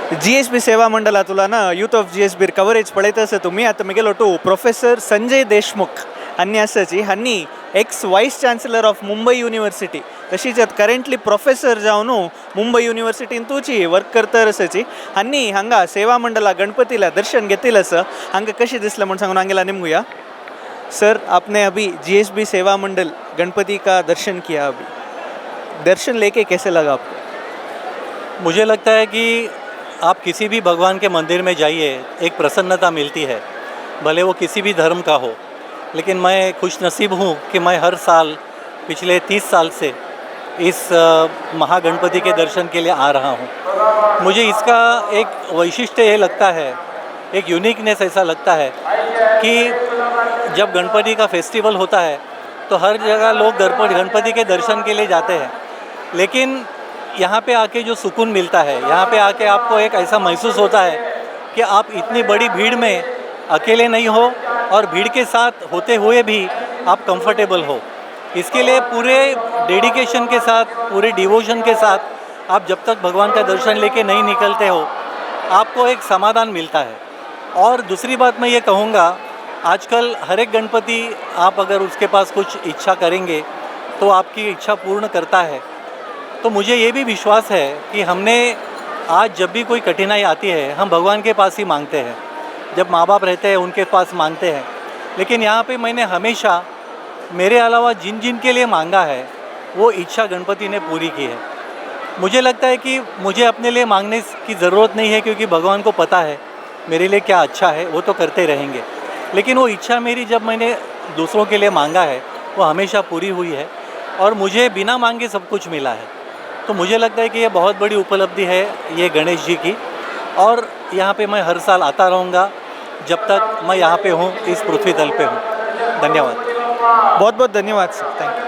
GSB सेवा मंडळातला ना youth of GSB coverage पळयता आसा तुमी आतां मुगेलो टू प्रोफेसर संजय देशमुख हांणी आसाची हांणी ex vice chancellor of Mumbai university तशीच करंटली प्रोफेसर जावन मुंबई युनिवर्सिटीन तूची वर्क करता आसाची हांणी हांगा सेवा मंडला गणपतीला दर्शन घेतिल्लें आसा हांगा कशें दिसलें म्हण सांगून हांगेला निमगुया। सर, आपने अभी GSB सेवा मंडल गणपति का दर्शन किया, अभी दर्शन लेके कैसे लगा आपको? मुझे लगता है कि आप किसी भी भगवान के मंदिर में जाइए, एक प्रसन्नता मिलती है, भले वो किसी भी धर्म का हो। लेकिन मैं खुश नसीब हूँ कि मैं हर साल पिछले 30 साल से इस महागणपति के दर्शन के लिए आ रहा हूँ। मुझे इसका एक वैशिष्ट्य ये लगता है, एक यूनिकनेस ऐसा लगता है कि जब गणपति का फेस्टिवल होता है तो हर जगह लोग गणपति के दर्शन के लिए जाते हैं, लेकिन यहाँ पे आके जो सुकून मिलता है, यहाँ पे आके आपको एक ऐसा महसूस होता है कि आप इतनी बड़ी भीड़ में अकेले नहीं हो और भीड़ के साथ होते हुए भी आप कंफर्टेबल हो। इसके लिए पूरे डेडिकेशन के साथ, पूरे डिवोशन के साथ आप जब तक भगवान का दर्शन लेके नहीं निकलते हो, आपको एक समाधान मिलता है। और दूसरी बात मैं ये कहूँगा, आजकल हर एक गणपति आप अगर उसके पास कुछ इच्छा करेंगे तो आपकी इच्छा पूर्ण करता है। तो मुझे ये भी विश्वास है कि हमने आज जब भी कोई कठिनाई आती है हम भगवान के पास ही मांगते हैं, जब माँ बाप रहते हैं उनके पास मांगते हैं, लेकिन यहाँ पे मैंने हमेशा मेरे अलावा जिन जिन के लिए मांगा है वो इच्छा गणपति ने पूरी की है। मुझे लगता है कि मुझे अपने लिए मांगने की ज़रूरत नहीं है, क्योंकि भगवान को पता है मेरे लिए क्या अच्छा है, वो तो करते रहेंगे। लेकिन वो इच्छा मेरी जब मैंने दूसरों के लिए मांगा है वो हमेशा पूरी हुई है और मुझे बिना मांगे सब कुछ मिला है। तो मुझे लगता है कि ये बहुत बड़ी उपलब्धि है ये गणेश जी की, और यहाँ पे मैं हर साल आता रहूँगा जब तक मैं यहाँ पे हूँ, इस पृथ्वी तल पे हूँ। धन्यवाद। बहुत बहुत धन्यवाद सर, थैंक यू।